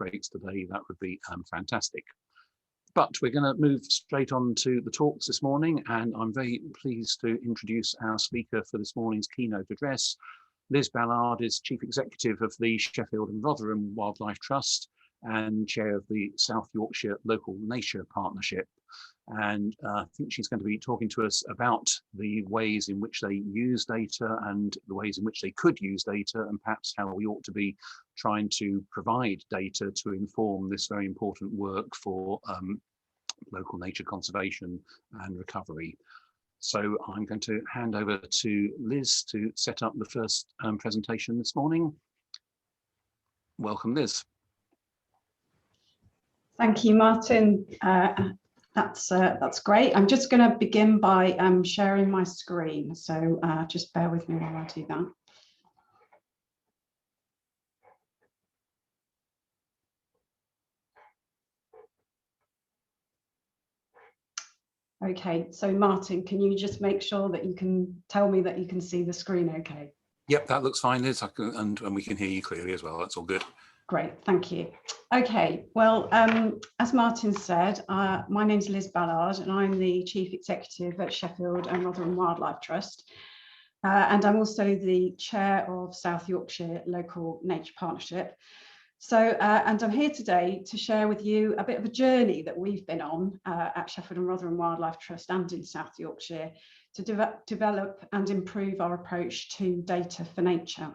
breaks today, that would be fantastic. But we're going to move straight on to the talks this morning, and I'm very pleased to introduce our speaker for this morning's keynote address. Liz Ballard is Chief Executive of the Sheffield and Rotherham Wildlife Trust and Chair of the South Yorkshire Local Nature Partnership. And I think she's going to be talking to us about the ways in which they use data and the ways in which they could use data, and perhaps how we ought to be trying to provide data to inform this very important work for local nature conservation and recovery. So I'm going to hand over to Liz to set up the first presentation this morning. Welcome, Liz. Thank you, Martin. That's great. I'm just going to begin by sharing my screen, so just bear with me while I do that. Okay, so Martin, can you just make sure that you can tell me that you can see the screen okay? Yep, that looks fine, Liz, and we can hear you clearly as well. That's all good. Great, thank you. Okay, well, as Martin said, my name's Liz Ballard and I'm the Chief Executive at Sheffield and Rotherham Wildlife Trust. And I'm also the Chair of South Yorkshire Local Nature Partnership. So, and I'm here today to share with you a bit of a journey that we've been on at Sheffield and Rotherham Wildlife Trust and in South Yorkshire to develop and improve our approach to data for nature.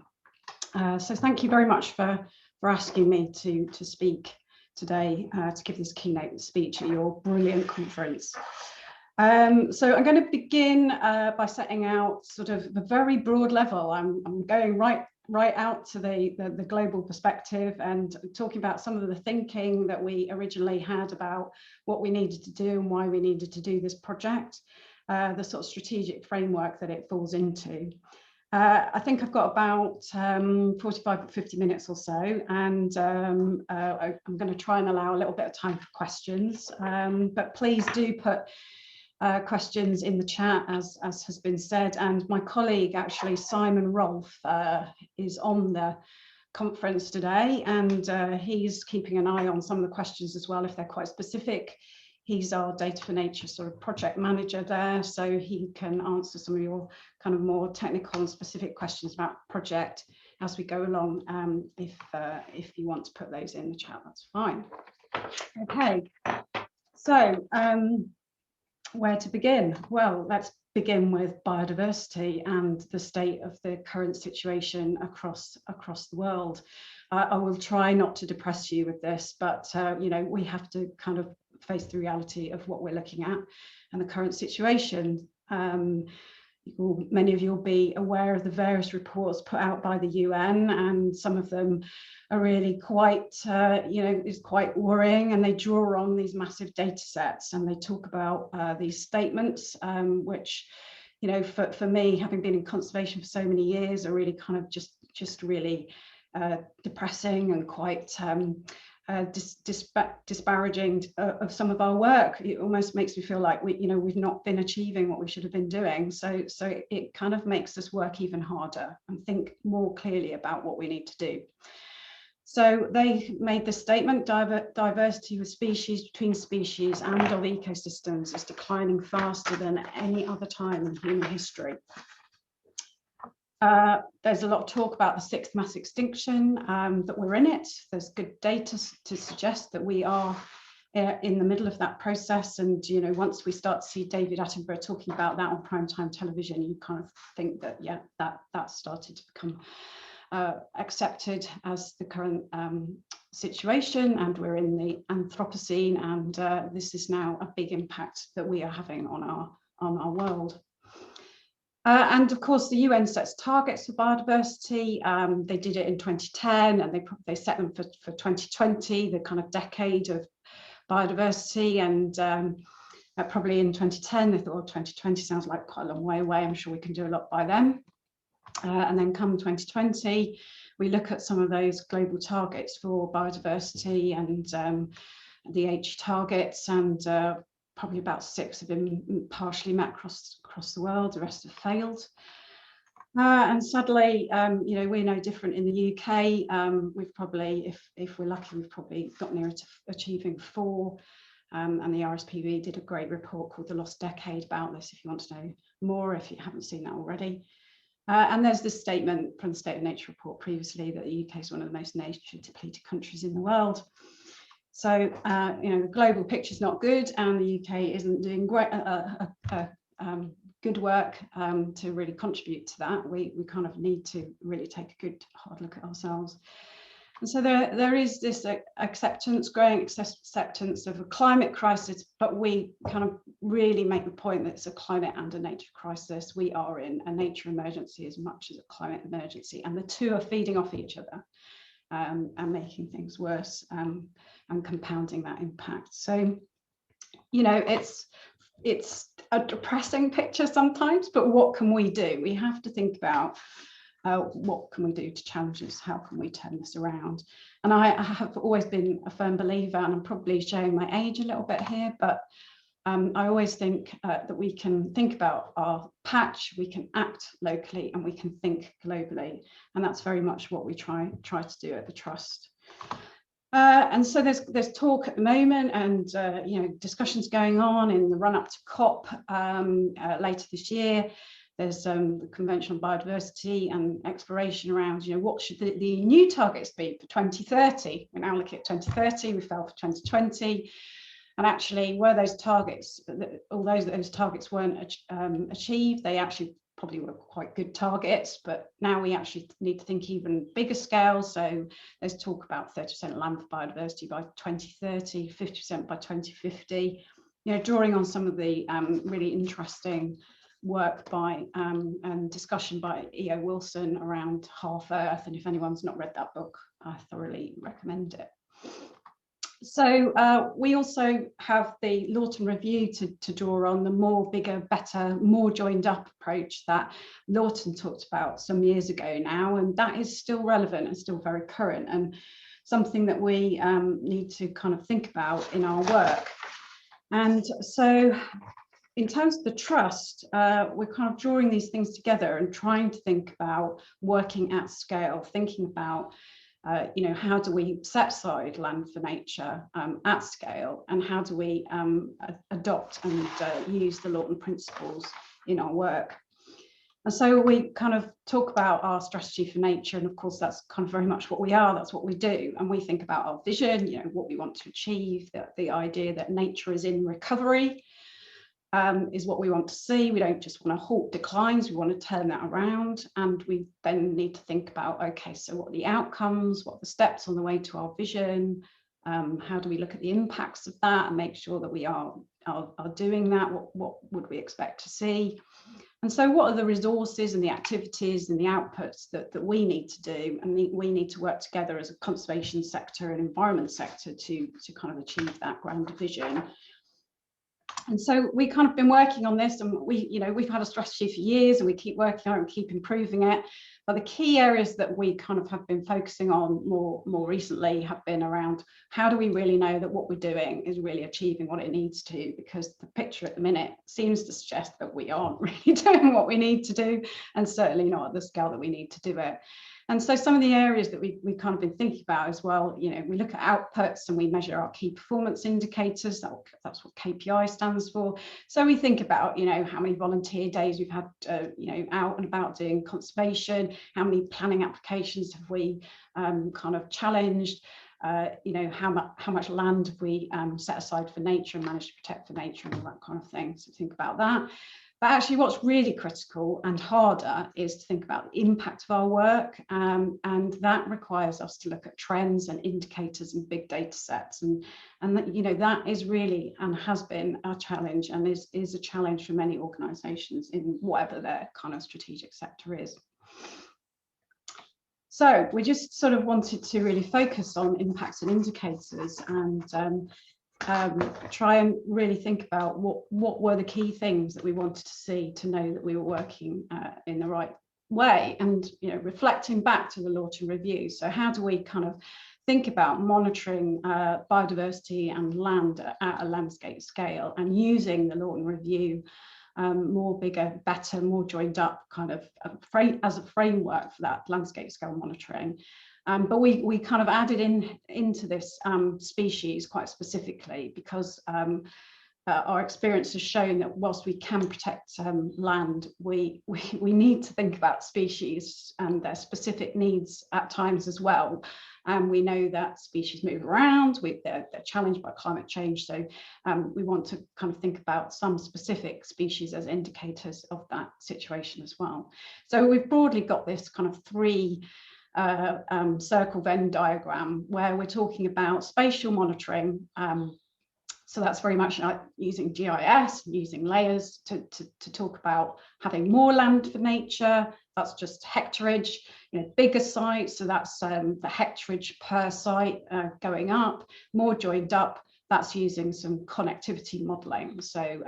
So thank you very much for asking me to speak today, to give this keynote speech at your brilliant conference. So I'm going to begin by setting out sort of the very broad level. I'm going right out to the global perspective and talking about some of the thinking that we originally had about what we needed to do and why we needed to do this project, the sort of strategic framework that it falls into. I think I've got about 45 or 50 minutes or so, and I'm going to try and allow a little bit of time for questions, but please do put questions in the chat as has been said, and my colleague actually Simon Rolfe is on the conference today, and he's keeping an eye on some of the questions as well if they're quite specific. He's our Data for Nature sort of project manager there, so he can answer some of your kind of more technical and specific questions about the project as we go along. If you want to put those in the chat, that's fine. Okay, so where to begin? Well, let's begin with biodiversity and the state of the current situation across the world. I will try not to depress you with this, but you know, we have to kind of face the reality of what we're looking at and the current situation. Many of you will be aware of the various reports put out by the UN, and some of them are really quite, you know, is quite worrying, and they draw on these massive data sets and they talk about these statements, which, you know, for me, having been in conservation for so many years, are really kind of just really depressing and quite disparaging of some of our work. It almost makes me feel like we've not been achieving what we should have been doing. So it kind of makes us work even harder and think more clearly about what we need to do. So they made the statement: diversity of species, between species and of ecosystems is declining faster than any other time in human history. There's a lot of talk about the sixth mass extinction, that we're in it. There's good data to suggest that we are in the middle of that process. And, you know, once we start to see David Attenborough talking about that on primetime television, you kind of think that, yeah, that started to become accepted as the current situation, and we're in the Anthropocene, and this is now a big impact that we are having on our world. And of course, the UN sets targets for biodiversity. They did it in 2010, and they set them for 2020, the kind of decade of biodiversity. And probably in 2010, they thought, oh, 2020 sounds like quite a long way away. I'm sure we can do a lot by then. And then come 2020, we look at some of those global targets for biodiversity and the H targets, and probably about 6 have been partially met across the world. The rest have failed. And sadly, you know, we're no different in the UK. We've probably, if we're lucky, we've probably got nearer to achieving 4. And the RSPB did a great report called The Lost Decade about this, if you want to know more, if you haven't seen that already. And there's this statement from the State of Nature report previously that the UK is one of the most nature depleted countries in the world. So, you know, the global picture is not good, and the UK isn't doing great, good work to really contribute to that. We kind of need to really take a good hard look at ourselves. And so there is this acceptance, growing acceptance of a climate crisis, but we kind of really make the point that it's a climate and a nature crisis. We are in a nature emergency as much as a climate emergency, and the two are feeding off each other and making things worse and compounding that impact. So, you know, it's a depressing picture sometimes, but what can we do? We have to think about what can we do to challenge this? How can we turn this around? And I have always been a firm believer, and I'm probably showing my age a little bit here, but I always think that we can think about our patch, we can act locally, and we can think globally. And that's very much what we try to do at the Trust. And so there's talk at the moment, and you know, discussions going on in the run up to COP later this year. There's the Convention on Biodiversity and exploration around, you know, what should the new targets be for 2030? We're now looking at 2030, we fell for 2020. And actually, were those targets, although those targets weren't achieved, they actually probably were quite good targets, but now we actually need to think even bigger scale. So there's talk about 30% land for biodiversity by 2030, 50% by 2050, you know, drawing on some of the really interesting work by and discussion by E.O. Wilson around Half Earth. And if anyone's not read that book, I thoroughly recommend it. So we also have the Lawton Review to draw on, the more, bigger, better, more joined up approach that Lawton talked about some years ago now, and that is still relevant and still very current, and something that we need to kind of think about in our work. And so in terms of the Trust, we're kind of drawing these things together and trying to think about working at scale, thinking about you know, how do we set aside land for nature at scale, and how do we adopt and use the Lawton principles in our work. And so we kind of talk about our strategy for nature, and of course that's kind of very much what we are, that's what we do, and we think about our vision, you know, what we want to achieve, the idea that nature is in recovery is what we want to see. We don't just want to halt declines, we want to turn that around. And we then need to think about, okay, so what are the outcomes, what are the steps on the way to our vision, how do we look at the impacts of that and make sure that we are doing that, what would we expect to see. And so what are the resources and the activities and the outputs that we need to do, and we need to work together as a conservation sector and environment sector to kind of achieve that grand vision. And so we kind of been working on this, and we've had a strategy for years, and we keep working on it and keep improving it. But the key areas that we kind of have been focusing on more recently have been around how do we really know that what we're doing is really achieving what it needs to, because the picture at the minute seems to suggest that we aren't really doing what we need to do, and certainly not at the scale that we need to do it. And so some of the areas that we kind of been thinking about as well, you know, we look at outputs and we measure our key performance indicators. That's what KPI stands for. So we think about, you know, how many volunteer days we've had, you know, out and about doing conservation, how many planning applications have we kind of challenged, you know, how much land have we set aside for nature and managed to protect for nature and all that kind of thing. So think about that. But actually what's really critical and harder is to think about the impact of our work, and that requires us to look at trends and indicators and big data sets, and that, you know, that is really and has been a challenge, and is a challenge for many organisations in whatever their kind of strategic sector is. So we just sort of wanted to really focus on impacts and indicators, and try and really think about what were the key things that we wanted to see to know that we were working in the right way, and, you know, reflecting back to the Lawton Review. So how do we kind of think about monitoring biodiversity and land at a landscape scale, and using the Lawton Review more bigger, better, more joined up kind of as a framework for that landscape scale monitoring. But we kind of added into this species quite specifically because our experience has shown that whilst we can protect land, we need to think about species and their specific needs at times as well. And we know that species move around, they're challenged by climate change. So we want to kind of think about some specific species as indicators of that situation as well. So we've broadly got this kind of three circle Venn diagram where we're talking about spatial monitoring. So that's very much like using GIS, using layers to talk about having more land for nature. That's just hectareage, bigger sites. So that's the hectareage per site going up, more joined up. That's using some connectivity modelling. So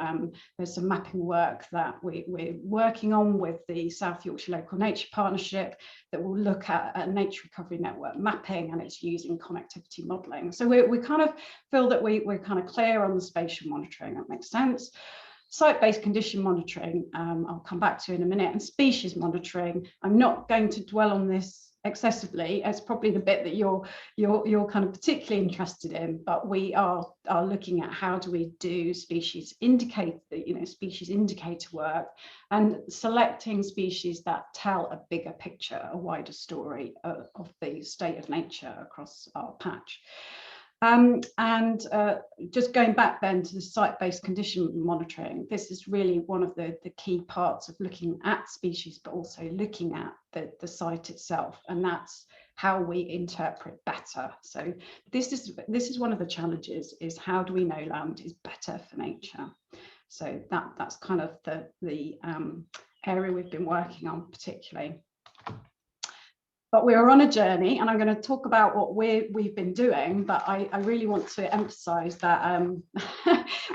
there's some mapping work that we're working on with the South Yorkshire Local Nature Partnership that will look at a nature recovery network mapping, and it's using connectivity modelling. So we kind of feel that we're kind of clear on the spatial monitoring. That makes sense. Site-based condition monitoring, I'll come back to in a minute, and species monitoring. I'm not going to dwell on this excessively. It's probably the bit that you're kind of particularly interested in, but we are looking at how do we do species indicator work and selecting species that tell a bigger picture, a wider story of the state of nature across our patch. Just going back then to the site-based condition monitoring, this is really one of the key parts of looking at species, but also looking at the site itself, and that's how we interpret better. So this is one of the challenges, is how do we know land is better for nature? So that's kind of the area we've been working on particularly. But we are on a journey, and I'm going to talk about what we've been doing, but I really want to emphasize that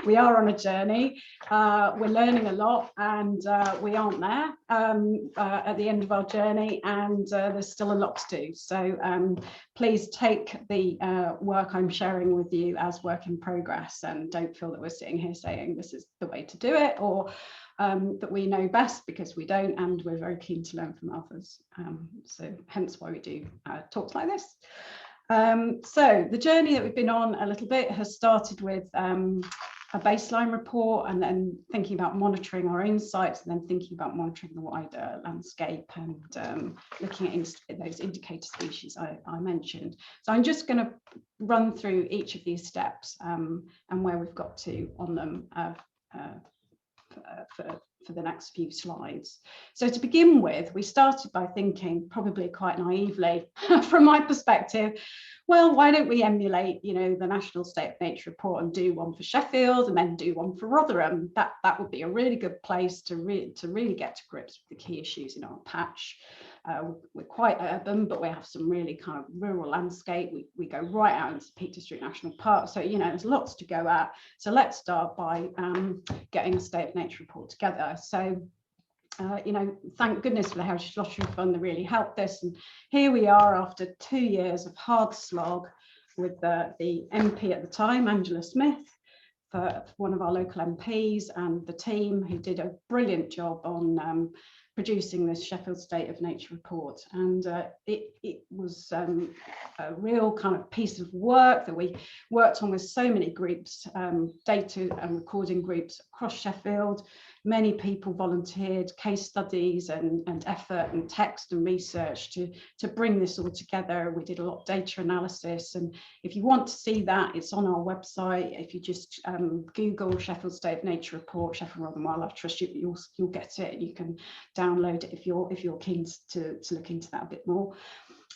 we are on a journey. We're learning a lot, and we aren't there at the end of our journey, and there's still a lot to do. So please take the work I'm sharing with you as work in progress, and don't feel that we're sitting here saying this is the way to do it, or that we know best, because we don't, and we're very keen to learn from others. So hence why we do talks like this. So the journey that we've been on a little bit has started with a baseline report, and then thinking about monitoring our own sites, and then thinking about monitoring the wider landscape, and looking at those indicator species I mentioned. So I'm just going to run through each of these steps and where we've got to on them for the next few slides. So to begin with, we started by thinking, probably quite naively from my perspective, well, why don't we emulate, the National State of Nature report and do one for Sheffield and then do one for Rotherham? That would be a really good place to really get to grips with the key issues in our patch. We're quite urban, but we have some really kind of rural landscape. We go right out into Peak District National Park. So, there's lots to go at. So let's start by getting a State of Nature report together. So, thank goodness for the Heritage Lottery Fund that really helped this. And here we are after 2 years of hard slog with the MP at the time, Angela Smith, for one of our local MPs, and the team who did a brilliant job on producing this Sheffield State of Nature report. And it was a real kind of piece of work that we worked on with so many groups, data and recording groups across Sheffield. Many people volunteered, case studies and effort and text and research to bring this all together. We did a lot of data analysis, and if you want to see that, it's on our website. If you just Google Sheffield State of Nature report, Sheffield Rotherham Wildlife Trust, you'll get it. You can download it if you're keen to look into that a bit more.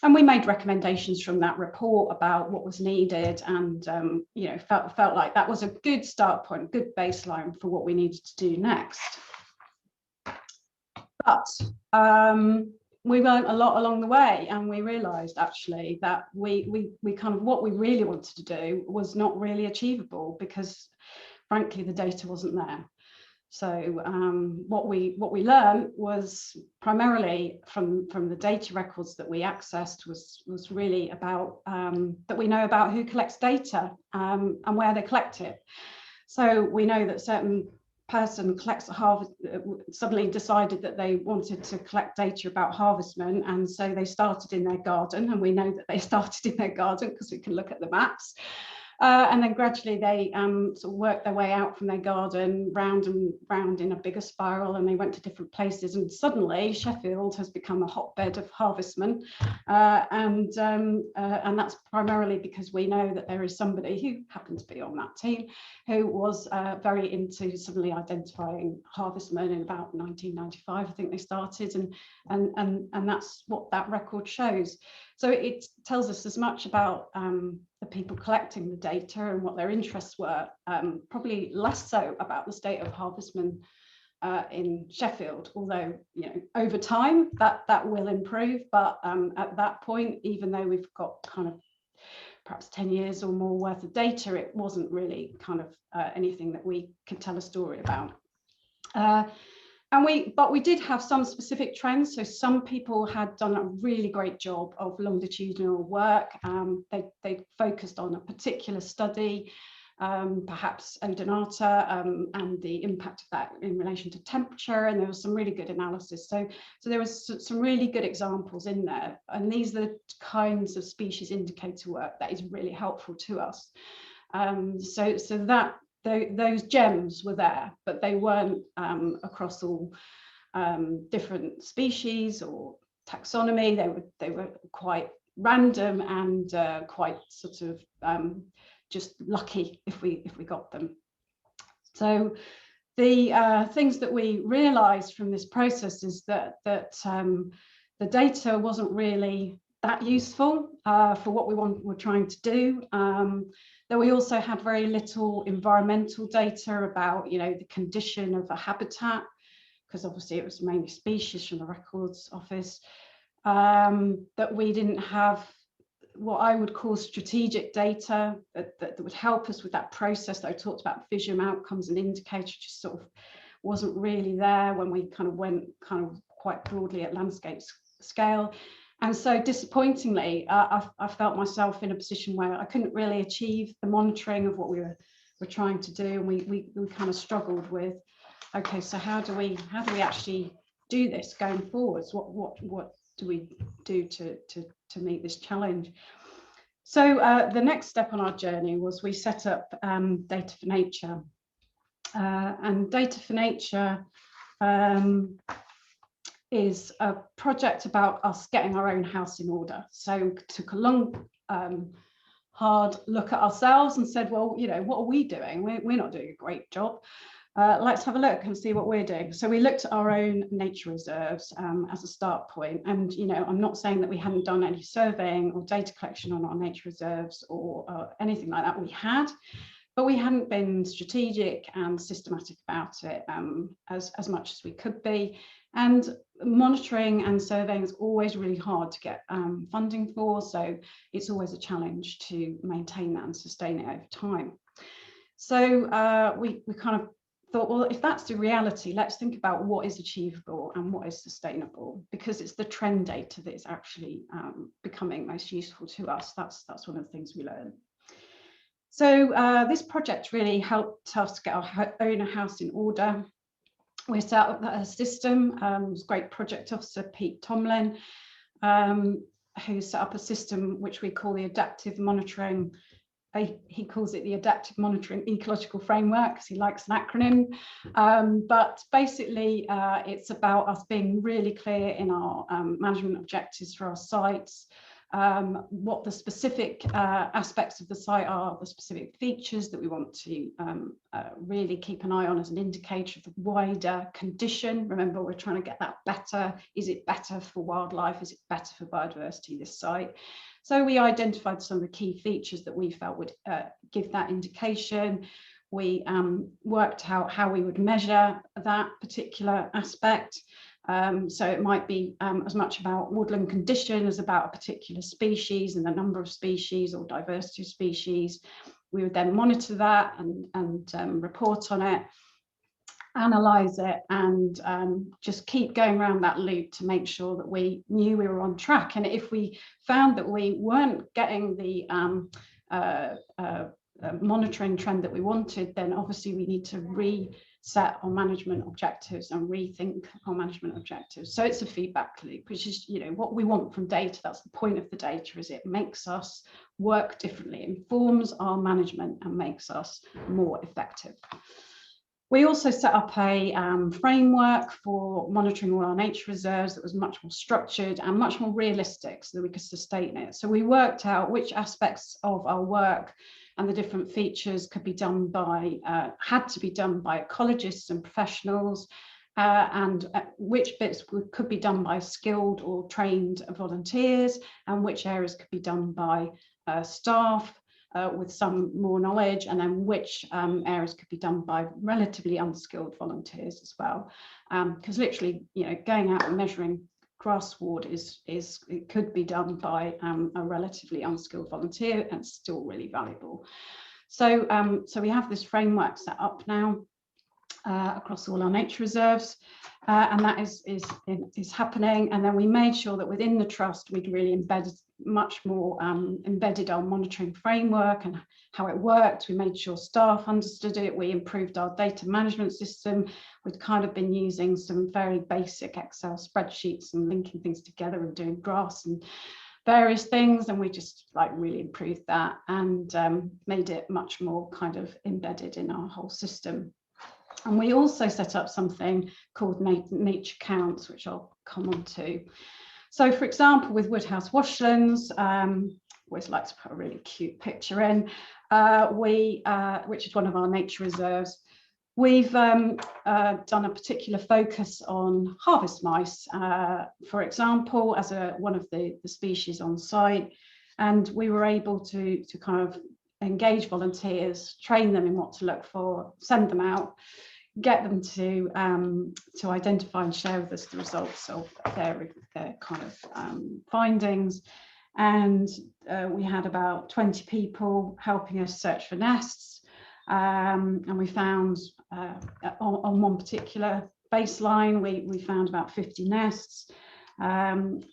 And we made recommendations from that report about what was needed, and felt like that was a good start point, good baseline for what we needed to do next. But we learned a lot along the way, and we realised actually that we kind of what we really wanted to do was not really achievable, because frankly the data wasn't there. So what we learned was primarily from the data records that we accessed was really about that we know about who collects data and where they collect it. So we know that certain person collects a harvest, suddenly decided that they wanted to collect data about harvestmen, and so they started in their garden, and we know that they started in their garden because we can look at the maps. And then gradually they sort of worked their way out from their garden round and round in a bigger spiral, and they went to different places, and suddenly Sheffield has become a hotbed of harvestmen, and that's primarily because we know that there is somebody who happened to be on that team who was very into suddenly identifying harvestmen in about 1995, I think they started, and that's what that record shows. So it tells us as much about the people collecting the data and what their interests were, probably less so about the state of harvestmen in Sheffield, although, you know, over time that will improve. But at that point, even though we've got kind of perhaps 10 years or more worth of data, it wasn't really kind of anything that we could tell a story about. But we did have some specific trends. So some people had done a really great job of longitudinal work. They focused on a particular study, perhaps odonata, and the impact of that in relation to temperature. And there was some really good analysis. So there was some really good examples in there. And these are the kinds of species indicator work that is really helpful to us. So that those gems were there, but they weren't across all different species or taxonomy. They were quite random and quite sort of just lucky if we got them. So the things that we realized from this process is that the data wasn't really that useful for what we were trying to do. That we also had very little environmental data about, you know, the condition of a habitat, because obviously it was mainly species from the Records Office. That we didn't have what I would call strategic data that would help us with that process that I talked about, vision, outcomes and indicators, just sort of wasn't really there when we kind of went kind of quite broadly at landscape scale. And so disappointingly, I felt myself in a position where I couldn't really achieve the monitoring of what we were trying to do. And we kind of struggled with, okay, so how do we actually do this going forwards? What do we do to meet this challenge? So the next step on our journey was we set up Data for Nature. And Data for Nature is a project about us getting our own house in order. So took a long, hard look at ourselves and said, well, you know, what are we doing? We're not doing a great job. Let's have a look and see what we're doing. So we looked at our own nature reserves as a start point. And, you know, I'm not saying that we hadn't done any surveying or data collection on our nature reserves or anything like that. We had, but we hadn't been strategic and systematic about it as much as we could be. And monitoring and surveying is always really hard to get funding for. So it's always a challenge to maintain that and sustain it over time. So we kind of thought, well, if that's the reality, let's think about what is achievable and what is sustainable, because it's the trend data that is actually becoming most useful to us. That's one of the things we learned. So this project really helped us get our own house in order. We set up a system. It was great project officer Pete Tomlin, who set up a system which we call the adaptive monitoring. He calls it the Adaptive Monitoring Ecological Framework because he likes an acronym. But basically, it's about us being really clear in our management objectives for our sites, what the specific aspects of the site are, the specific features that we want to really keep an eye on as an indicator of the wider condition. Remember, we're trying to get that better. Is it better for wildlife? Is it better for biodiversity, this site? So we identified some of the key features that we felt would give that indication. We worked out how we would measure that particular aspect. So it might be as much about woodland condition as about a particular species and the number of species or diversity of species. We would then monitor that and report on it, analyze it, and just keep going around that loop to make sure that we knew we were on track. And if we found that we weren't getting the monitoring trend that we wanted, then obviously we need to reset our management objectives and rethink our management objectives. So it's a feedback loop, which is, you know, what we want from data. That's the point of the data, is it makes us work differently, informs our management and makes us more effective. We also set up a framework for monitoring all our nature reserves that was much more structured and much more realistic, so that we could sustain it. So we worked out which aspects of our work and the different features could be done by, had to be done by ecologists and professionals, and which bits could be done by skilled or trained volunteers, and which areas could be done by staff with some more knowledge, and then which areas could be done by relatively unskilled volunteers as well. Because literally, you know, going out and measuring grass sward it could be done by a relatively unskilled volunteer, and still really valuable. So so we have this framework set up now across all our nature reserves, and that is happening. And then we made sure that within the trust we'd really embedded our monitoring framework and how it worked. We made sure staff understood it. We improved our data management system. We'd kind of been using some very basic Excel spreadsheets and linking things together and doing graphs and various things, and we just like really improved that and made it much more kind of embedded in our whole system. And we also set up something called nature counts, which I'll come on to. So, for example, with Woodhouse Washlands, always like to put a really cute picture in, which is one of our nature reserves. We've done a particular focus on harvest mice, for example, as one of the species on site, and we were able to kind of engage volunteers, train them in what to look for, send them out, get them to identify and share with us the results of their kind of findings. And we had about 20 people helping us search for nests, and we found on one particular baseline we found about 50 nests, and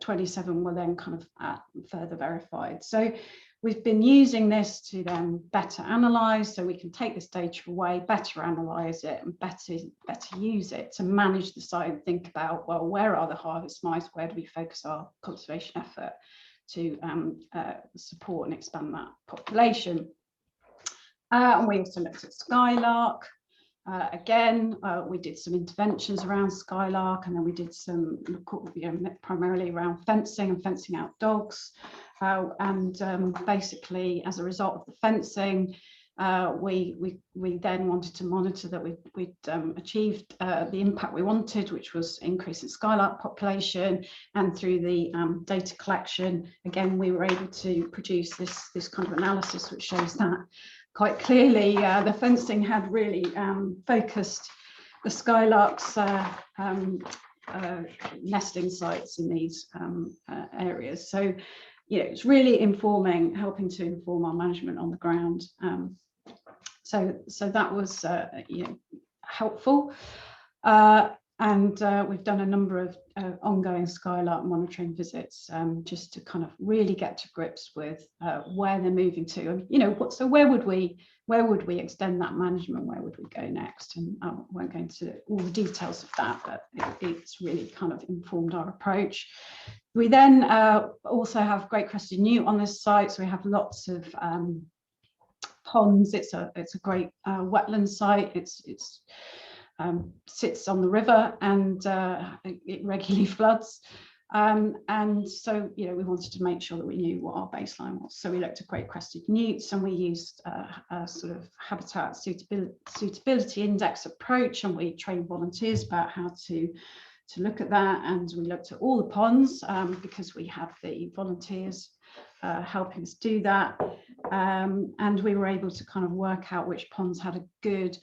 27 were then kind of further verified. So we've been using this to then better analyse, so we can take this data away, better analyse it, and better use it to manage the site and think about, well, where are the harvest mice? Where do we focus our conservation effort to support and expand that population? And we also looked at skylark. Again, we did some interventions around skylark, and then we did some primarily around fencing and fencing out dogs. Basically, as a result of the fencing, we then wanted to monitor that we'd achieved the impact we wanted, which was increase in skylark population. And through the data collection, again, we were able to produce this kind of analysis which shows that quite clearly the fencing had really focused the skylarks' nesting sites in these areas. So, you know, it's really helping to inform our management on the ground. So that was you know, helpful. And we've done a number of ongoing skylark monitoring visits, just to kind of really get to grips with where they're moving to, and you know, so where would we extend that management? Where would we go next? And I won't go into all the details of that, but it's really kind of informed our approach. We then also have Great Crested Newt on this site, so we have lots of ponds. It's a great wetland site. It's sits on the river, and it regularly floods, and so, you know, we wanted to make sure that we knew what our baseline was. So we looked at Great Crested Newts, and we used a sort of habitat suitability index approach, and we trained volunteers about how to look at that. And we looked at all the ponds, because we have the volunteers helping us do that, and we were able to kind of work out which ponds had a good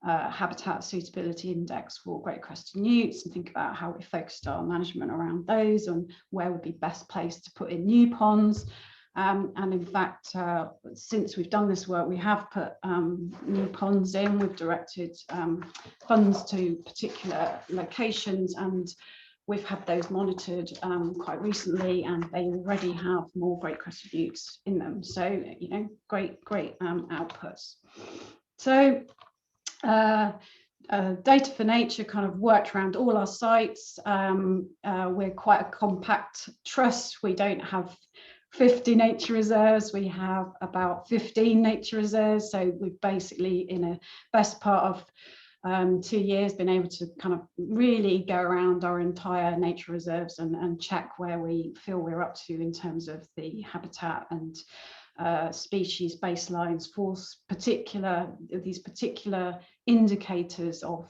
habitat suitability index for Great Crested Newts, and think about how we focused our management around those and where would be best placed to put in new ponds. And in fact, since we've done this work, we have put new ponds in. We've directed funds to particular locations, and we've had those monitored quite recently, and they already have more great crested newts in them. So, you know, great outputs. So Data for Nature kind of worked around all our sites. We're quite a compact trust. We don't have 50 nature reserves, we have about 15 nature reserves. So we've basically, in a best part of 2 years, been able to kind of really go around our entire nature reserves and check where we feel we're up to in terms of the habitat and species baselines for these particular indicators of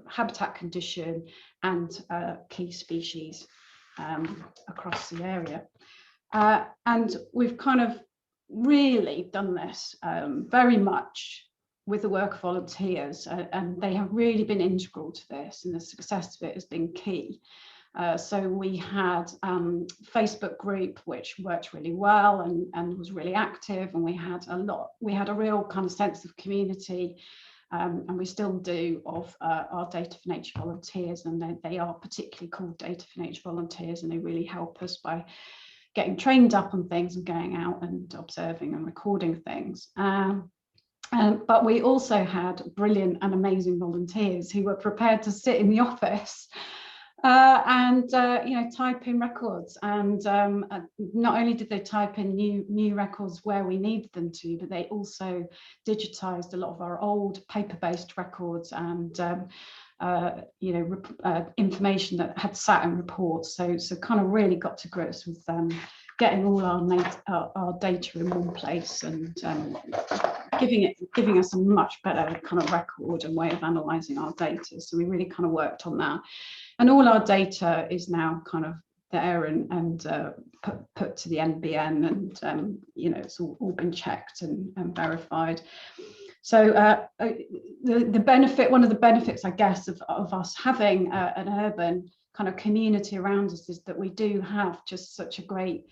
habitat condition and key species across the area. And we've kind of really done this very much with the work of volunteers, and they have really been integral to this, and the success of it has been key. So we had Facebook group which worked really well and was really active, and we had a real kind of sense of community, and we still do, of our Data for Nature volunteers, and they are particularly called Data for Nature volunteers, and they really help us by getting trained up on things and going out and observing and recording things. But we also had brilliant and amazing volunteers who were prepared to sit in the office and you know, type in records, and not only did they type in new records where we needed them to, but they also digitized a lot of our old paper-based records and you know, information that had sat in reports. So kind of really got to grips with getting all our data in one place, and giving us a much better kind of record and way of analysing our data. So we really kind of worked on that, and all our data is now kind of there and put to the NBN, and you know, it's all been checked and verified. So the benefit, one of the benefits, I guess, of us having an urban kind of community around us is that we do have just such a great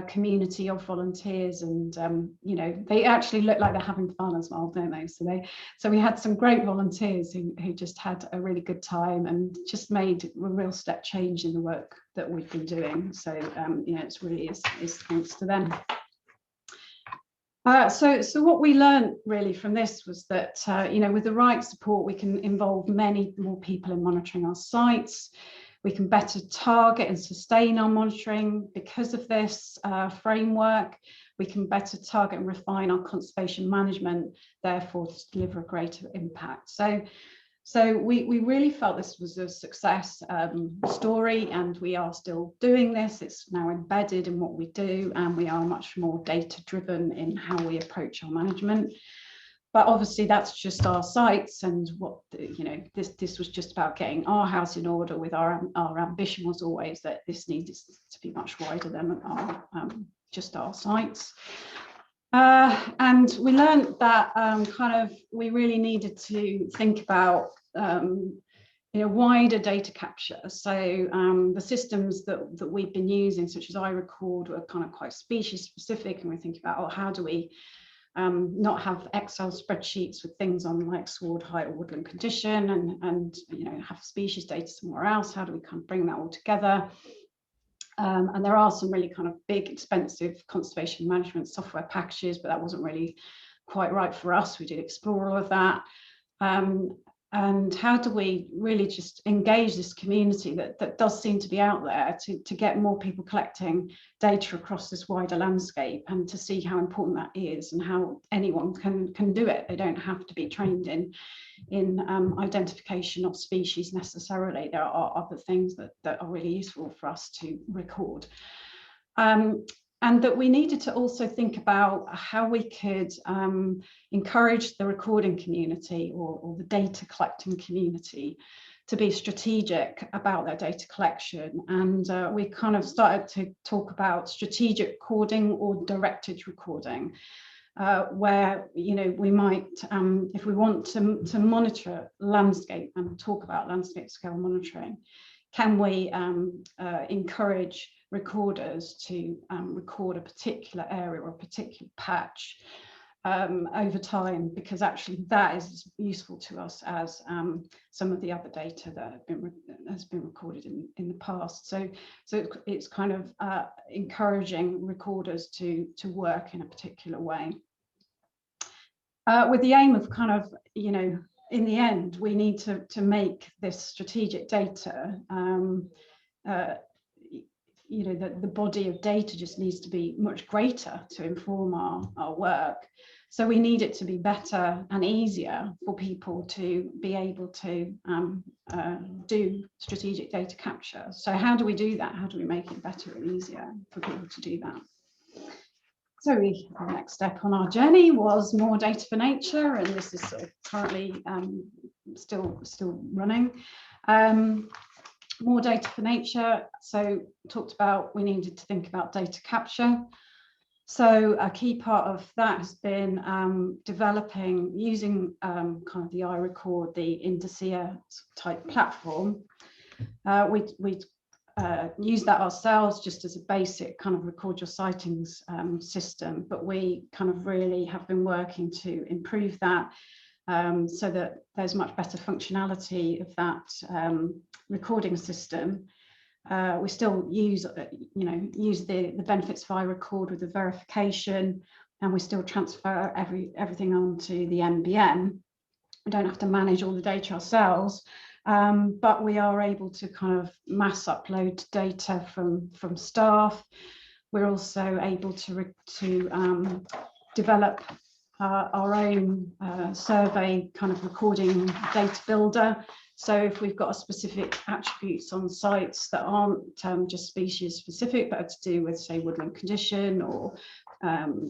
community of volunteers, and you know, they actually look like they're having fun as well, don't they? So we had some great volunteers who just had a really good time and just made a real step change in the work that we've been doing. So you know, it's really is thanks to them. So what we learned really from this was that you know, with the right support, we can involve many more people in monitoring our sites. We can better target and sustain our monitoring because of this framework. We can better target and refine our conservation management, therefore to deliver a greater impact. So we really felt this was a success story, and we are still doing this. It's now embedded in what we do, and we are much more data driven in how we approach our management. But obviously that's just our sites, and what you know, this was just about getting our house in order. With our ambition was always that this needed to be much wider than our just our sites. And we learned that kind of we really needed to think about you know, wider data capture. So the systems that we've been using, such as iRecord, were kind of quite species specific, and we think about, oh, how do we not have Excel spreadsheets with things on like sward height or woodland condition, and you know, have species data somewhere else? How do we kind of bring that all together? And there are some really kind of big, expensive conservation management software packages, but that wasn't really quite right for us. We did explore all of that. And how do we really just engage this community that does seem to be out there to get more people collecting data across this wider landscape, and to see how important that is and how anyone can do it. They don't have to be trained in identification of species necessarily. There are other things that are really useful for us to record. And that we needed to also think about how we could encourage the recording community or the data collecting community to be strategic about their data collection. And we kind of started to talk about strategic recording or directed recording, where, you know, we might, if we want to monitor landscape and talk about landscape scale monitoring, can we encourage recorders to record a particular area or a particular patch over time, because actually that is useful to us as some of the other data that has been recorded in the past. So it's kind of encouraging recorders to work in a particular way, with the aim of kind of, you know, in the end we need to make this strategic data, you know, the body of data just needs to be much greater to inform our work. So we need it to be better and easier for people to be able to do strategic data capture. So how do we do that? How do we make it better and easier for people to do that? So the next step on our journey was more data for nature, and this is sort of currently still running. More data for nature. So talked about we needed to think about data capture. So a key part of that has been developing, using kind of the iRecord, the Indicia type platform. We use that ourselves just as a basic kind of record your sightings system, but we kind of really have been working to improve that, so that there's much better functionality of that recording system. We still use, you know, use the benefits of iRecord with the verification, and we still transfer everything onto the NBM. We don't have to manage all the data ourselves, but we are able to kind of mass upload data from staff. We're also able to develop our own survey kind of recording data builder. So if we've got a specific attributes on sites that aren't just species specific, but are to do with, say, woodland condition or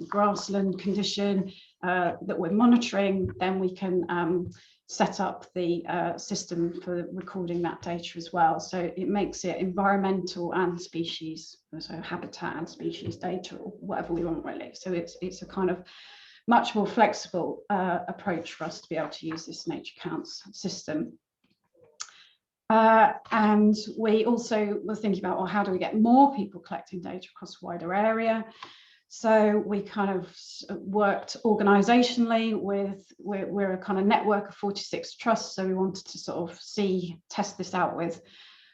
grassland condition that we're monitoring, then we can set up the system for recording that data as well. So it makes it environmental and species, so habitat and species data, or whatever we want really. So it's a kind of much more flexible approach for us to be able to use this nature counts system. And we also were thinking about, well, how do we get more people collecting data across a wider area? So we kind of worked organisationally with, we're a kind of network of 46 trusts, so we wanted to sort of test this out with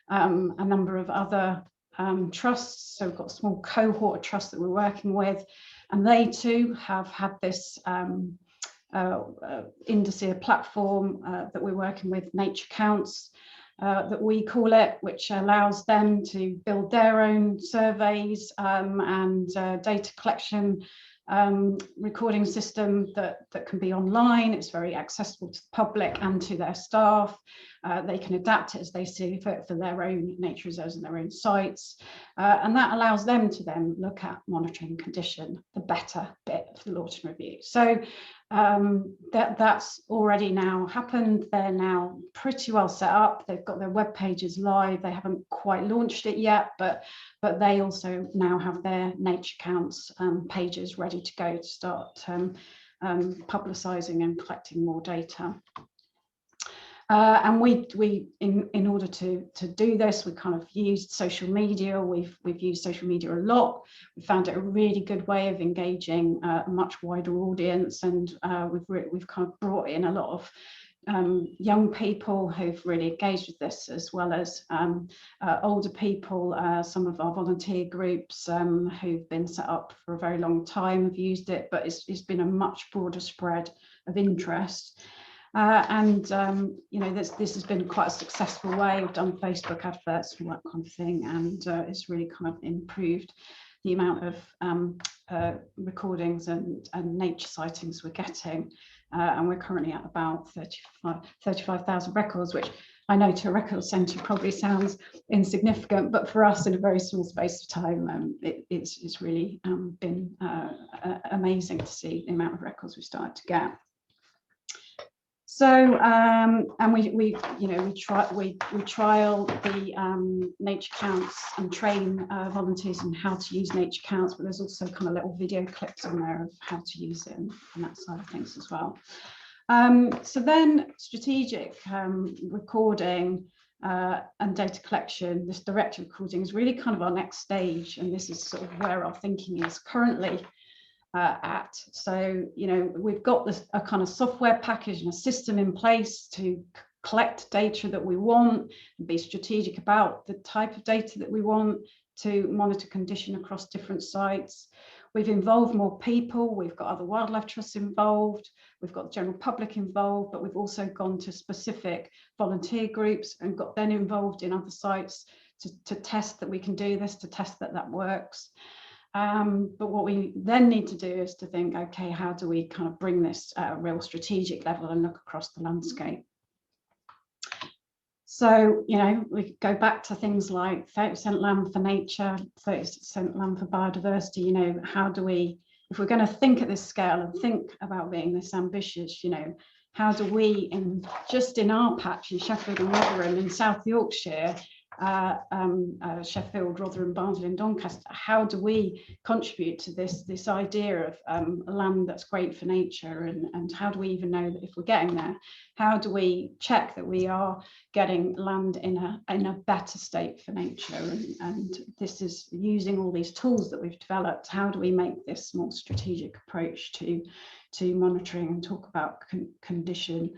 a number of other trusts. So we've got a small cohort of trusts that we're working with, and they too have had this Indicia platform that we're working with, Nature Counts, that we call it, which allows them to build their own surveys and data collection recording system that can be online. It's very accessible to the public and to their staff. They can adapt it as they see fit for their own nature reserves and their own sites. And that allows them to then look at monitoring condition, the better bit of the Lawton Review. So that's already now happened. They're now pretty well set up. They've got their web pages live. They haven't quite launched it yet, but they also now have their Nature Counts pages ready to go to start publicising and collecting more data. And we in order to do this, we kind of used social media. We've used social media a lot. We found it a really good way of engaging a much wider audience, and we've kind of brought in a lot of young people who've really engaged with this, as well as older people. Some of our volunteer groups who've been set up for a very long time have used it, but it's been a much broader spread of interest. And you know, this has been quite a successful way. We've done Facebook adverts and that kind of thing, and it's really kind of improved the amount of recordings and nature sightings we're getting. And we're currently at about 35,000 records, which I know to a record centre probably sounds insignificant, but for us in a very small space of time, it's really been amazing to see the amount of records we've started to get. So and we trial the Nature Counts and train volunteers on how to use Nature Counts, but there's also kind of little video clips on there of how to use it and that side of things as well. So then strategic recording and data collection, this directed recording is really kind of our next stage, and this is sort of where our thinking is currently. at. So, you know, we've got a kind of software package and a system in place to collect data that we want, and be strategic about the type of data that we want to monitor condition across different sites. We've involved more people, we've got other wildlife trusts involved, we've got the general public involved, but we've also gone to specific volunteer groups and got them involved in other sites to test that we can do this, to test that that works. But what we then need to do is to think, okay, how do we kind of bring this at a real strategic level and look across the landscape? So, you know, we go back to things like 30% land for nature, 30% land for biodiversity. You know, how do we, if we're going to think at this scale and think about being this ambitious, you know, how do we, just in our patch in Sheffield and Rotherham in South Yorkshire, Sheffield, Rotherham, Barnsley and Doncaster, how do we contribute to this idea of a land that's great for nature, and how do we even know that if we're getting there? How do we check that we are getting land in a better state for nature? And this is using all these tools that we've developed. How do we make this more strategic approach to monitoring and talk about condition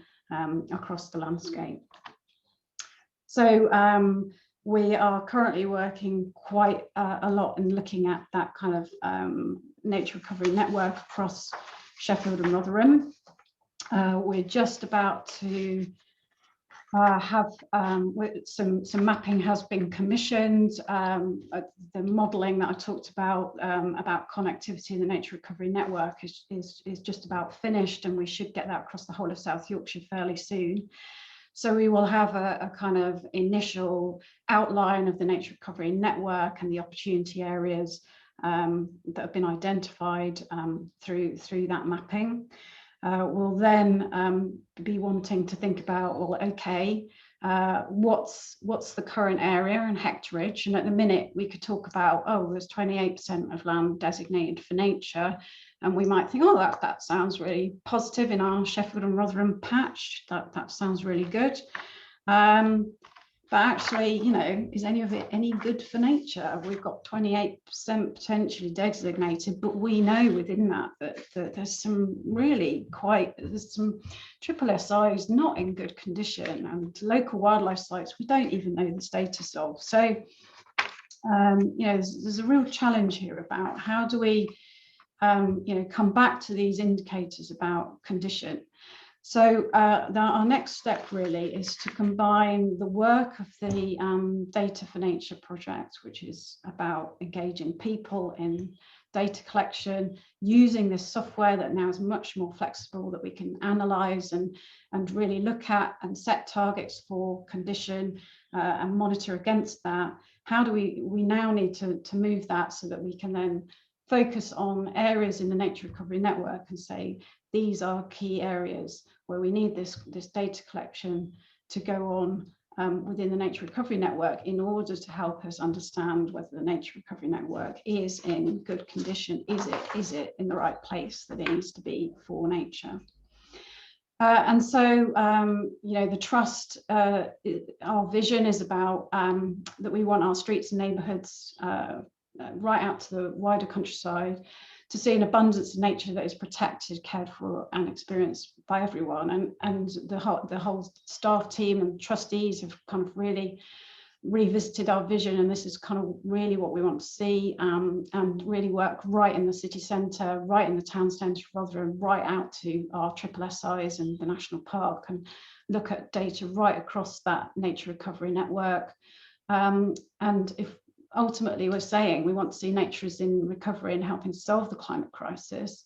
across the landscape? So we are currently working quite a lot in looking at that kind of nature recovery network across Sheffield and Rotherham. We're just about to have some mapping has been commissioned. The modelling that I talked about connectivity in the nature recovery network is just about finished, and we should get that across the whole of South Yorkshire fairly soon. So we will have a kind of initial outline of the nature recovery network and the opportunity areas that have been identified through that mapping. We'll then be wanting to think about, well, okay, what's the current area and hectareage? And at the minute we could talk about, oh, there's 28% of land designated for nature, and we might think, oh, that sounds really positive in our Sheffield and Rotherham patch. That sounds really good. But actually, you know, is any of it any good for nature? We've got 28% potentially designated, but we know within that there's some really there's some triple SIs not in good condition, and local wildlife sites we don't even know the status of. So, you know, there's a real challenge here about how do we, you know, come back to these indicators about condition. So our next step really is to combine the work of the Data for Nature project, which is about engaging people in data collection, using this software that now is much more flexible, that we can analyse and really look at and set targets for condition and monitor against that. How do we now need to move that so that we can then focus on areas in the nature recovery network and say, these are key areas where we need this data collection to go on within the nature recovery network in order to help us understand whether the nature recovery network is in good condition. Is it in the right place that it needs to be for nature? And so, you know, the trust, our vision is about that we want our streets and neighbourhoods right out to the wider countryside to see an abundance of nature that is protected, cared for and experienced by everyone. And the whole staff team and trustees have kind of really revisited our vision, and this is kind of really what we want to see, and really work right in the city centre, right in the town centre of Rotherham, right out to our triple SIs and the national park, and look at data right across that nature recovery network. And if ultimately we're saying we want to see nature as in recovery and helping solve the climate crisis,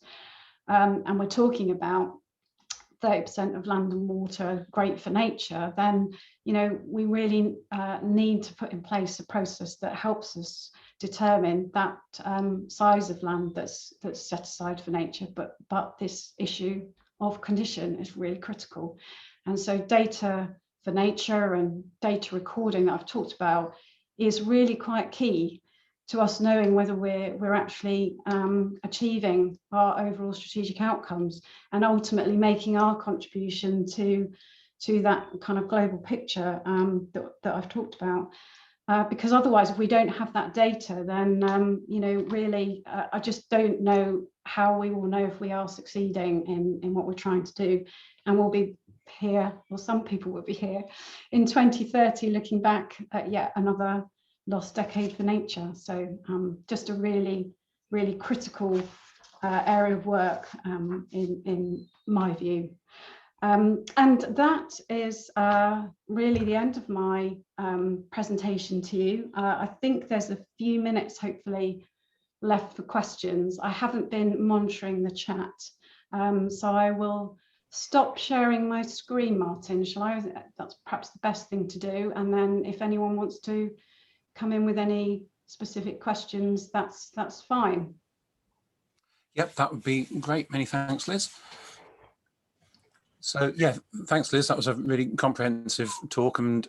and we're talking about 30% of land and water great for nature, then, you know, we really need to put in place a process that helps us determine that size of land that's set aside for nature. But this issue of condition is really critical, and so data for nature and data recording that I've talked about is really quite key to us knowing whether we're actually achieving our overall strategic outcomes and ultimately making our contribution to that kind of global picture that I've talked about. Because otherwise, if we don't have that data, then you know, really, I just don't know how we will know if we are succeeding in what we're trying to do. And we'll be here, or some people will be here, in 2030 looking back at yet another lost decade for nature. So just a really, really critical area of work in my view. And that is really the end of my presentation to you. I think there's a few minutes hopefully left for questions. I haven't been monitoring the chat, so I will stop sharing my screen, Martin. Shall I? That's perhaps the best thing to do. And then if anyone wants to come in with any specific questions, that's fine. Yep, that would be great. Many thanks, Liz. So yeah, thanks, Liz. That was a really comprehensive talk, and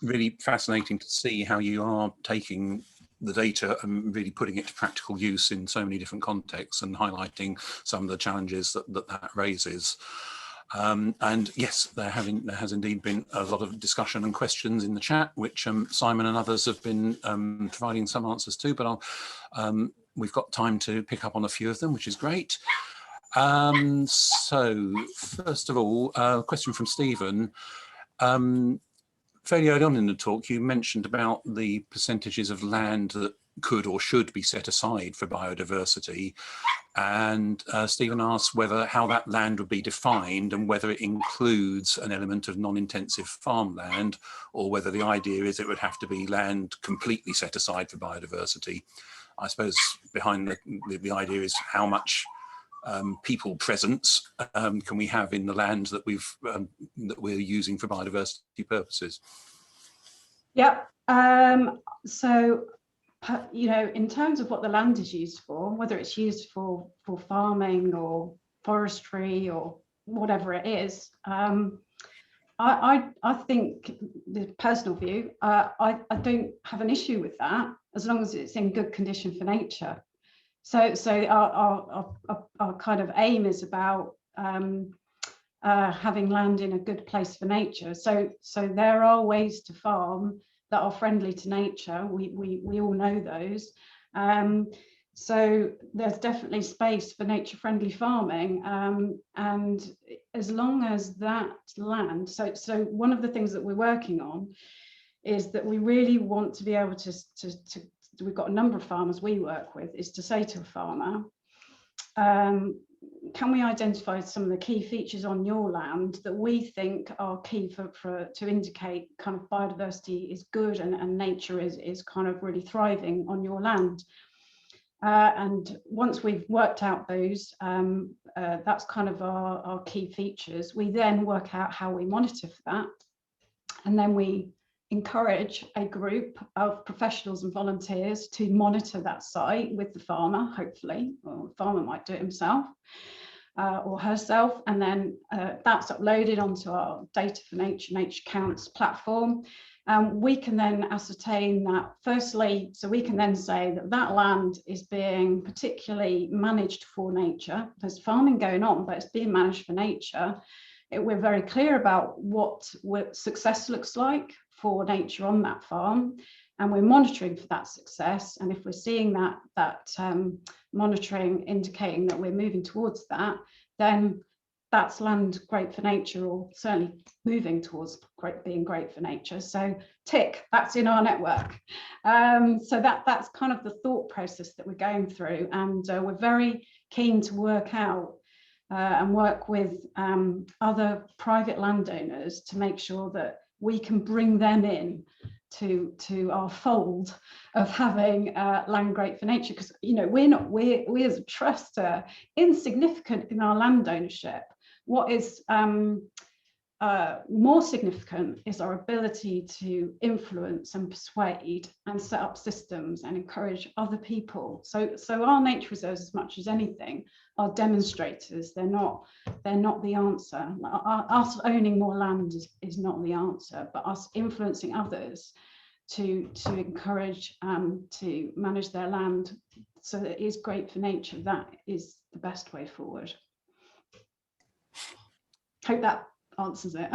really fascinating to see how you are taking the data and really putting it to practical use in so many different contexts, and highlighting some of the challenges that raises. And yes, there has indeed been a lot of discussion and questions in the chat, which Simon and others have been providing some answers to, but we've got time to pick up on a few of them, which is great. So first of all, a question from Stephen. Fairly early on in the talk, you mentioned about the percentages of land that could or should be set aside for biodiversity. And Stephen asks how that land would be defined, and whether it includes an element of non-intensive farmland, or whether the idea is it would have to be land completely set aside for biodiversity. I suppose behind the idea is how much people presence can we have in the land that we're using for biodiversity purposes? Yep. So, you know, in terms of what the land is used for, whether it's used for farming or forestry or whatever it is, I think, the personal view, I don't have an issue with that as long as it's in good condition for nature. So our kind of aim is about having land in a good place for nature. So there are ways to farm that are friendly to nature. We all know those. So there's definitely space for nature-friendly farming, and as long as that land. So one of the things that we're working on is that we really want to be able to we've got a number of farmers we work with, is to say to a farmer, can we identify some of the key features on your land that we think are key to indicate kind of biodiversity is good and nature is kind of really thriving on your land. And once we've worked out those, that's kind of our key features, we then work out how we monitor for that. And then we encourage a group of professionals and volunteers to monitor that site with the farmer, hopefully, or the farmer might do it himself or herself, and then that's uploaded onto our Data for Nature Counts platform. We can then ascertain that, firstly, so we can then say that that land is being particularly managed for nature. There's farming going on, but it's being managed for nature. We're very clear about what success looks like for nature on that farm, and we're monitoring for that success. And if we're seeing that monitoring indicating that we're moving towards that, then that's land great for nature, or certainly moving towards being great for nature. So tick, that's in our network. So that's kind of the thought process that we're going through, and we're very keen to work out and work with other private landowners to make sure that we can bring them in to our fold of having land great for nature, because you know we as a trust are insignificant in our land ownership. What is more significant is our ability to influence and persuade and set up systems and encourage other people. So our nature reserves, as much as anything, are demonstrators. They're not the answer. Us owning more land is not the answer, but us influencing others to encourage to manage their land so that it is great for nature, that is the best way forward. Hope that answers it.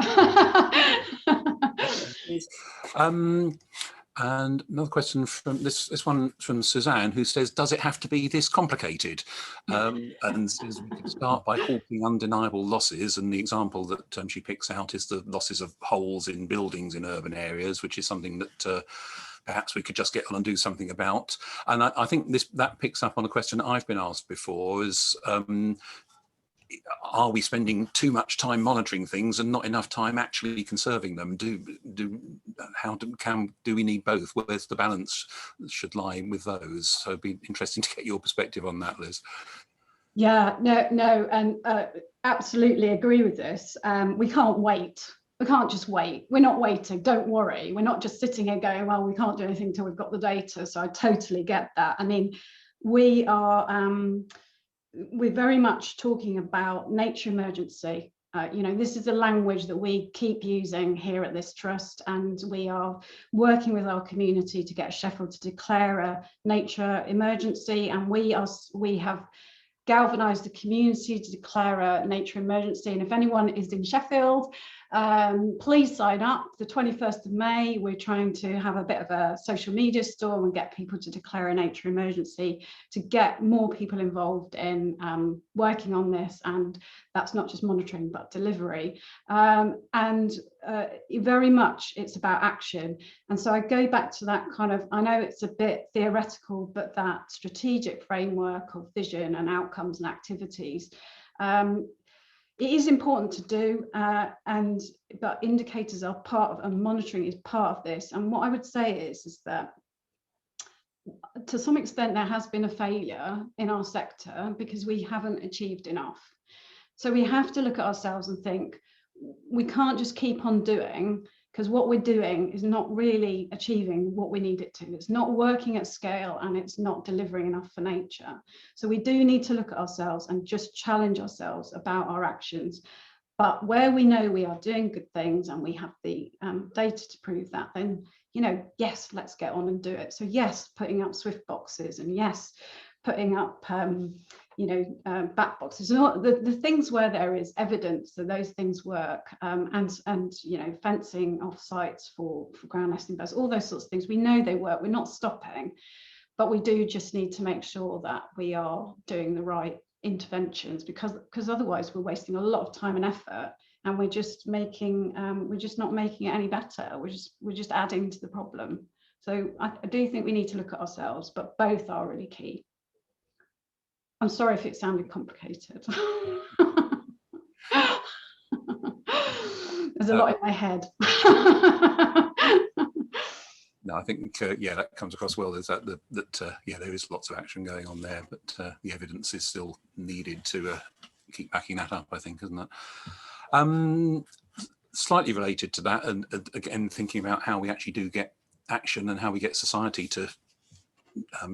And another question from this one from Suzanne, who says, does it have to be this complicated? And says we could start by halting undeniable losses. And the example that she picks out is the losses of holes in buildings in urban areas, which is something that perhaps we could just get on and do something about. And I think that picks up on a question I've been asked before, is are we spending too much time monitoring things and not enough time actually conserving them? Do we need both? Where's the balance should lie with those? So it'd be interesting to get your perspective on that, Liz. Yeah, no, and absolutely agree with this. We can't wait. We can't just wait. We're not waiting. Don't worry. We're not just sitting here going, well, we can't do anything until we've got the data. So I totally get that. I mean, we are. We're very much talking about nature emergency. You know, this is a language that we keep using here at this trust, and we are working with our community to get Sheffield to declare a nature emergency, and we have galvanised the community to declare a nature emergency. And if anyone is in Sheffield, please sign up. The 21st of May, we're trying to have a bit of a social media storm and get people to declare a nature emergency to get more people involved in working on this. And that's not just monitoring, but delivery. Very much it's about action. And so I go back to that kind of, I know it's a bit theoretical, but that strategic framework of vision and outcomes and activities. It is important to do, but indicators are part of, and monitoring is part of this. And what I would say is that to some extent there has been a failure in our sector because we haven't achieved enough. So we have to look at ourselves and think, we can't just keep on doing, because what we're doing is not really achieving what we need it to. It's not working at scale and it's not delivering enough for nature. So we do need to look at ourselves and just challenge ourselves about our actions. But where we know we are doing good things and we have the data to prove that, then, you know, yes, let's get on and do it. So yes, putting up Swift boxes, and yes, putting up bat boxes, the things where there is evidence that those things work, and you know, fencing off sites for ground nesting birds, all those sorts of things. We know they work. We're not stopping, but we do just need to make sure that we are doing the right interventions, because otherwise we're wasting a lot of time and effort, and we're just not making it any better. We're just adding to the problem. So I do think we need to look at ourselves, but both are really key. I'm sorry if it sounded complicated. There's a lot in my head. No, I think that comes across well. Is that there is lots of action going on there, but the evidence is still needed to keep backing that up, I think, isn't it? Slightly related to that, and again thinking about how we actually do get action and how we get society to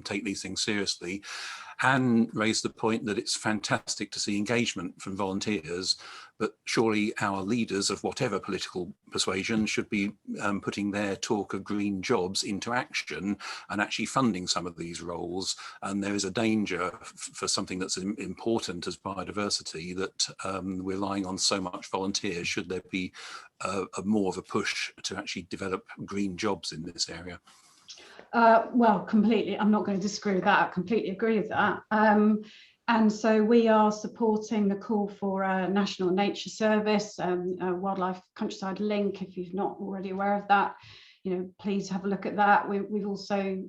take these things seriously. Anne raised the point that it's fantastic to see engagement from volunteers, but surely our leaders of whatever political persuasion should be putting their talk of green jobs into action and actually funding some of these roles. And there is a danger for something that's important as biodiversity that we're relying on so much volunteers. Should there be more of a push to actually develop green jobs in this area? Well, completely. I'm not going to disagree with that. I completely agree with that. And so we are supporting the call for a National Nature Service, a Wildlife Countryside Link. If you're not already aware of that, you know, please have a look at that. We've also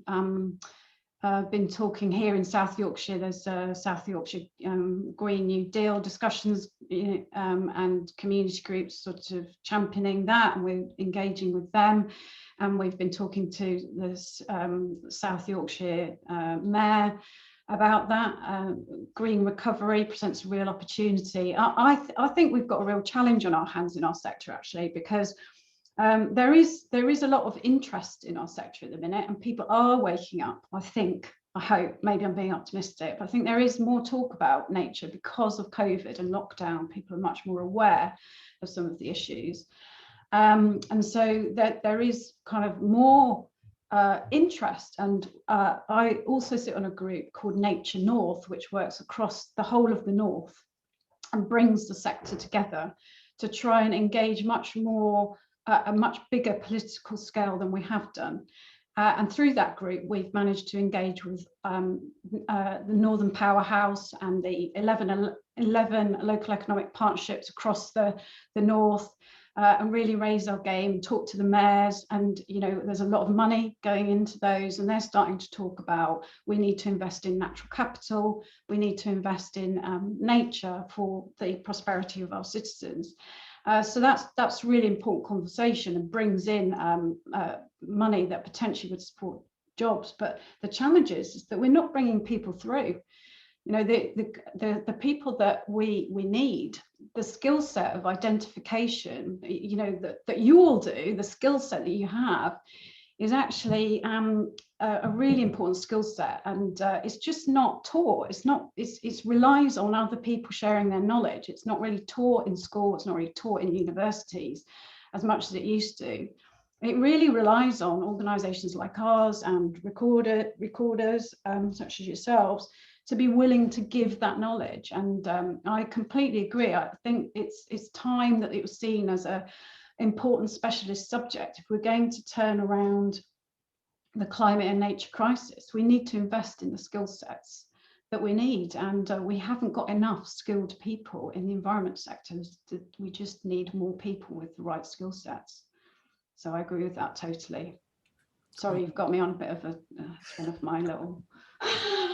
been talking here in South Yorkshire. There's South Yorkshire Green New Deal discussions, and community groups sort of championing that, and we're engaging with them. And we've been talking to the South Yorkshire Mayor about that. Green recovery presents a real opportunity. I think we've got a real challenge on our hands in our sector, actually, because there is a lot of interest in our sector at the minute, and people are waking up. I hope, maybe I'm being optimistic, but I think there is more talk about nature because of COVID and lockdown. People are much more aware of some of the issues. And so there is kind of more interest, and I also sit on a group called Nature North, which works across the whole of the North and brings the sector together to try and engage much more, a much bigger political scale than we have done. And through that group, we've managed to engage with the Northern Powerhouse and the 11 local economic partnerships across the north, and really raise our game, talk to the mayors. And there's a lot of money going into those, and they're starting to talk about, we need to invest in natural capital, we need to invest in nature for the prosperity of our citizens. So that's really important conversation, and brings in money that potentially would support jobs. But the challenge is that we're not bringing people through. The people that we need, the skill set of identification, that you all do, the skill set that you have, is actually a really important skill set, and it's just not taught. It relies on other people sharing their knowledge. It's not really taught in school. It's not really taught in universities as much as it used to. It really relies on organisations like ours and recorders such as yourselves to be willing to give that knowledge. And I completely agree. I think it's time that it was seen as a important specialist subject. If we're going to turn around the climate and nature crisis, we need to invest in the skill sets that we need, and we haven't got enough skilled people in the environment sectors. We just need more people with the right skill sets. So I agree with that totally. Sorry, you've got me on a bit of it's one of my little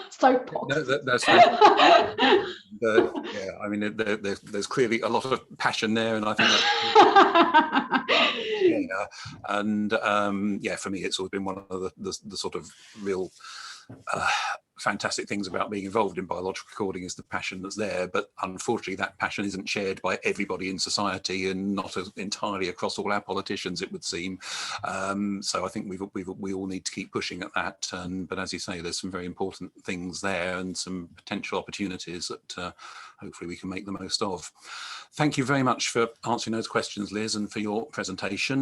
soapbox. No, that's right. Yeah, I mean, there's clearly a lot of passion there, and I think that's yeah. And yeah, for me, it's always been one of the sort of real fantastic things about being involved in biological recording is the passion that's there. But unfortunately, that passion isn't shared by everybody in society, and not entirely across all our politicians, it would seem. So I think we all need to keep pushing at that. But as you say, there's some very important things there, and some potential opportunities that hopefully we can make the most of. Thank you very much for answering those questions, Liz, and for your presentation.